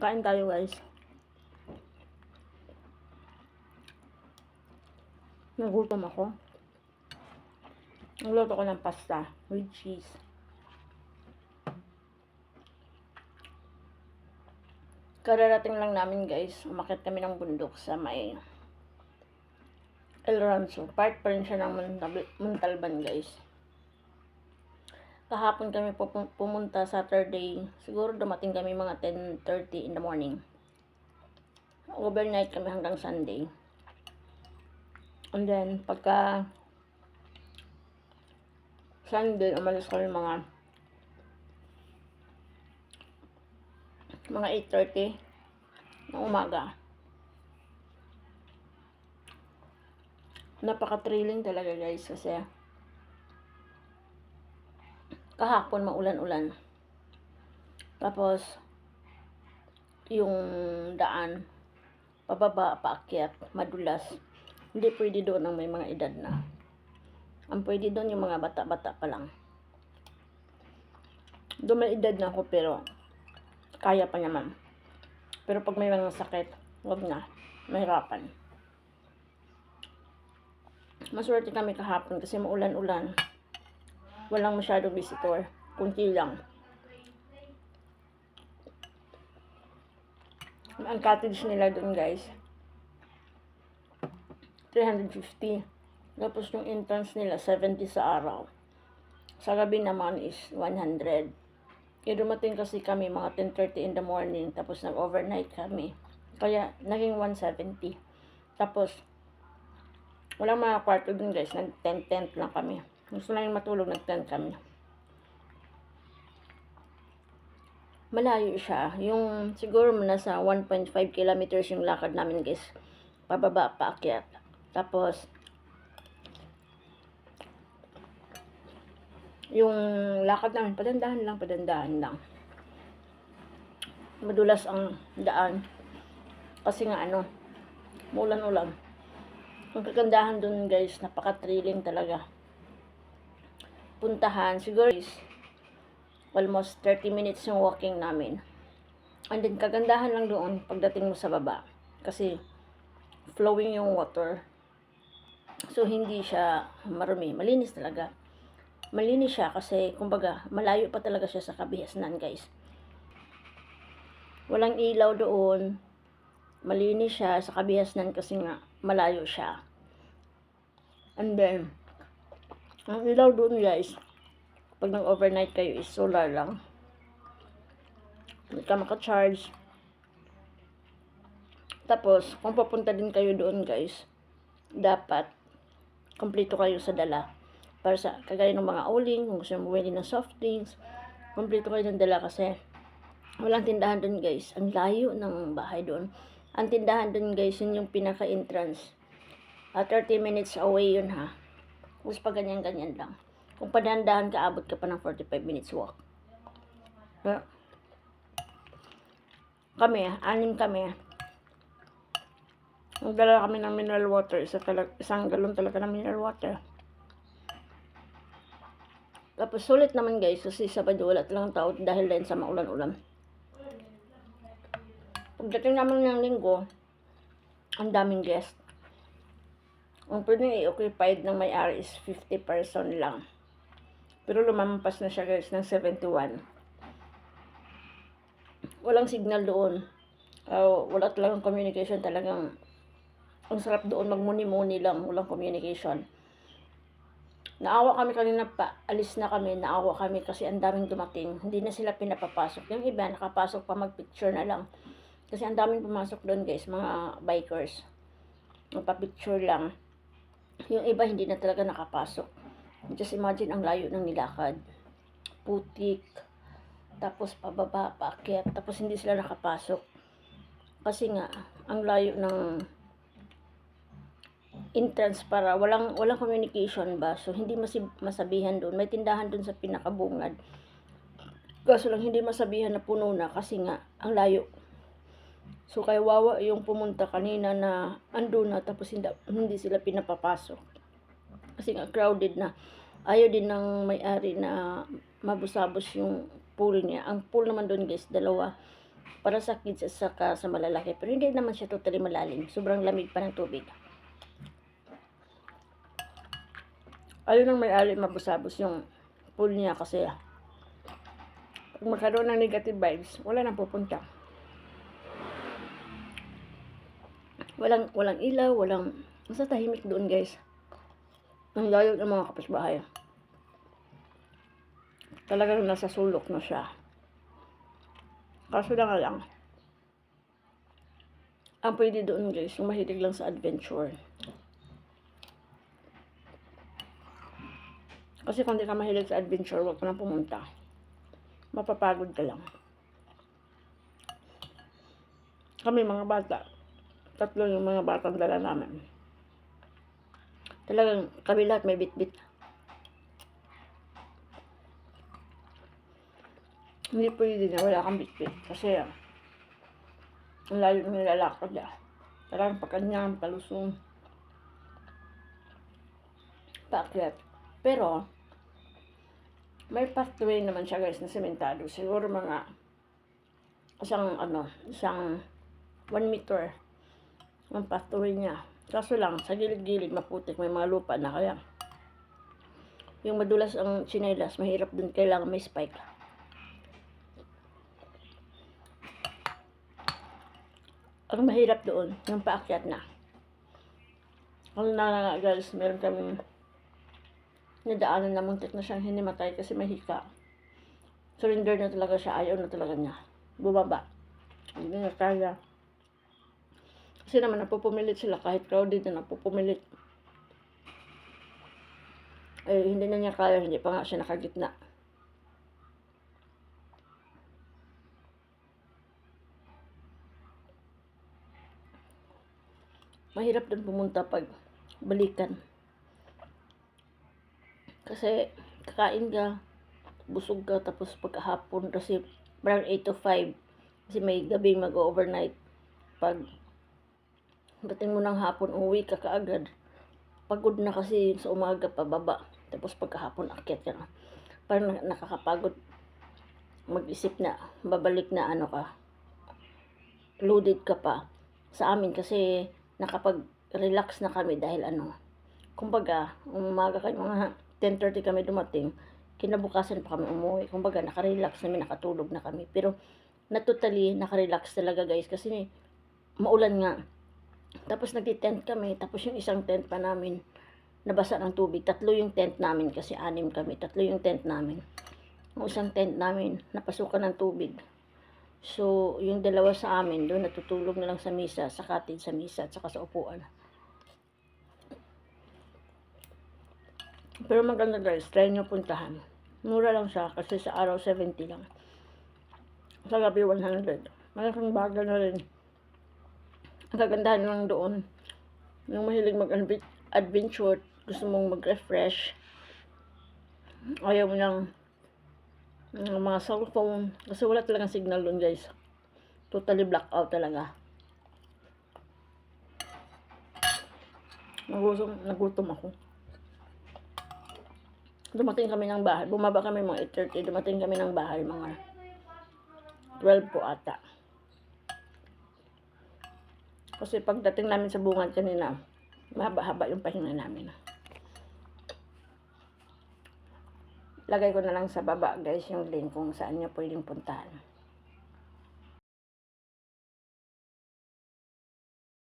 Kain tayo guys. Nagutom ako. Nagluto ko ng pasta with cheese. Kararating lang namin guys. Umakyat kami ng bundok sa may El Rancho. Part pa rin siya ng Montalban guys. Kahapon kami pumunta Saturday. Siguro dumating kami mga 10:30 in the morning. Overnight kami hanggang Sunday. And then, pagka Sunday, umalis kami mga 8:30 ng umaga. Napaka-thrilling talaga guys kasi kahapon maulan-ulan. Tapos, yung daan, pababa, paakyat, madulas. Hindi pwede doon ang may mga edad na. Ang pwede doon yung mga bata-bata pa lang. Doon may edad na ako pero kaya pa naman. Pero pag may mga sakit, wag na. Mahirapan. Maswerte kami kahapon kasi maulan-ulan. Walang masyadong visitor. Kunti lang. Ang cottage nila doon guys, 350. Tapos yung entrance nila, 70 sa araw. Sa gabi naman is 100. Kaya dumating kasi kami mga 10:30 in the morning. Tapos nag-overnight kami. Kaya naging 170. Tapos, walang mga kwarto dun guys. Nag-tent lang kami. Gusto namin matulog, nag-tent kami. Malayo siya. Yung siguro nasa 1.5 kilometers yung lakad namin guys. Pababa, paakyat. Tapos, yung lakad namin, padandahan lang. Madulas ang daan. Kasi nga maulan-ulan. Ang kagandahan dun guys, napaka-thrilling talaga. Puntahan, siguro is almost 30 minutes yung walking namin. And then, kagandahan lang doon pagdating mo sa baba. Kasi, flowing yung water. So, hindi siya marumi. Malinis talaga. Malinis siya kasi, kumbaga, malayo pa talaga siya sa kabihasnan, guys. Walang ilaw doon. Malinis siya sa kabihasnan kasi nga, malayo siya. And then, ang ilaw doon, guys, pag nag-overnight kayo is solar lang. Hindi ka maka-charge. Tapos, kung papunta din kayo doon, guys, dapat kompleto kayo sa dala. Para sa kagaya ng mga uling, kung gusto mo bumili ng soft drinks, kompleto kayo ng dala kasi walang tindahan doon guys. Ang layo ng bahay doon. Ang tindahan doon guys, yun yung pinaka-entrance. 30 minutes away yun ha. Tapos pa ganyan-ganyan lang. Kung padandahan ka, abot ka pa ng 45 minutes walk. Kami, 6 kami. Nagdala kami ng mineral water. Isang galon talaga ng mineral water. Tapos sulit naman guys kasi Sabado wala talagang tao dahil din sa maulan-ulan. Pagdating naman ng Linggo, ang daming guest. Ang pwedeng i-occupied ng may-ari is 50 person lang. Pero lumampas na siya guys ng 71. Walang signal doon. Wala talagang communication talagang. Ang sarap doon magmuni-muni lang. Walang communication. Naawa kami kanina pa, alis na kami, naawa kami kasi ang daming dumating. Hindi na sila pinapapasok. Yung iba, nakapasok pa magpicture na lang. Kasi ang daming pumasok doon guys, mga bikers. Magpa-picture lang. Yung iba, hindi na talaga nakapasok. Just imagine ang layo ng nilakad. Putik. Tapos pababa, paakyat. Tapos hindi sila nakapasok. Kasi nga, ang layo ng entrance para walang communication ba, so hindi masabihan doon. May tindahan doon sa pinakabungad, kaso lang hindi masabihan na puno na kasi nga ang layo. So kaya wawa yung pumunta kanina na ando na tapos hindi sila pinapapasok kasi nga crowded na. Ayaw din ng may-ari na mabusabos yung pool niya. Ang pool naman doon guys, 2. para sa kids at saka sa malalaki. Pero hindi naman siya totally malalim. Sobrang lamig pa ng tubig. Ayun ang may-ari, mabusabos yung pool niya kasi pag magkaroon ng negative vibes, wala nang pupunta. Walang ilaw, basta tahimik doon, guys. Ang layo ng mga kapitbahay. Talagang nasa sulok na siya. Kaso lang, ang pwede doon, guys, yung mahilig lang sa adventure. Kasi kung di ka mahilig sa adventure, huwag ka na pumunta. Mapapagod ka lang. Kami mga bata, 3 yung mga batang dala namin. Talagang kami lahat may bit-bit. Hindi pwede na wala kang bit-bit. Kasi ang layo ng nilalakad niya. Talagang pakanyang, palusong, paakyat. Pero, may pathway naman siya, guys, na sementado. Siguro mga isang 1 meter ang pathway niya. Kaso lang, sa gilid-gilid maputik, may mga lupa na, kaya yung madulas ang tsinelas, mahirap dun, kailangan may spike. Ang mahirap doon, yung paakyat na. Ang guys, meron kaming nadaanan na muntik na siyang hinimatay kasi mahika. Surrender na talaga siya, ayaw na talaga niya. Bumaba. Hindi na kaya. Kasi naman napupumilit sila kahit crowded na napupumilit. Eh, hindi na niya kaya, hindi pa nga siya nakagitna. Mahirap din pumunta pag balikan. Kasi kakain ka, busog ka, tapos pagkahapon kasi parang 8 to 5 kasi may gabing mag-overnight. Pag dating mo ng hapon, uwi ka kaagad. Pagod na kasi sa umaga pababa. Tapos pagkahapon akyat ka na. Parang nakakapagod mag-isip na babalik na loaded ka pa. Sa amin kasi nakapag-relax na kami dahil kumbaga, umaga kayo mga 10:30 kami dumating, kinabukasan pa kami umuwi. Kumbaga, nakarelax namin, nakatulog na kami. Pero, totally nakarelax talaga, guys, kasi maulan nga. Tapos nagti-tent kami, tapos yung isang tent pa namin, nabasa ng tubig. 3 yung tent namin, kasi 6 kami. 3 yung tent namin. Yung isang tent namin, napasukan ng tubig. So, yung 2 sa amin, doon natutulog na lang sa misa, sa cottage sa misa, at saka sa upuan. Pero maganda, guys, try nyo puntahan. Mura lang siya, kasi sa araw 70 lang. Sa gabi 100. Malaking bagay na rin. Ang kagandahan lang doon, yung mahilig mag-adventure, gusto mong mag-refresh, ayaw mo ng mga cellphone, kasi wala talagang signal doon, guys. Totally blackout talaga. Nagutom ako. Dumating kami ng bahay. Bumaba kami mga 8:30. Dumating kami ng bahay mga 12 po ata. Kasi pagdating namin sa bungad kanina, mahaba-haba yung pahinga namin. Lagay ko na lang sa baba, guys, yung link kung saan nyo pwedeng puntahan.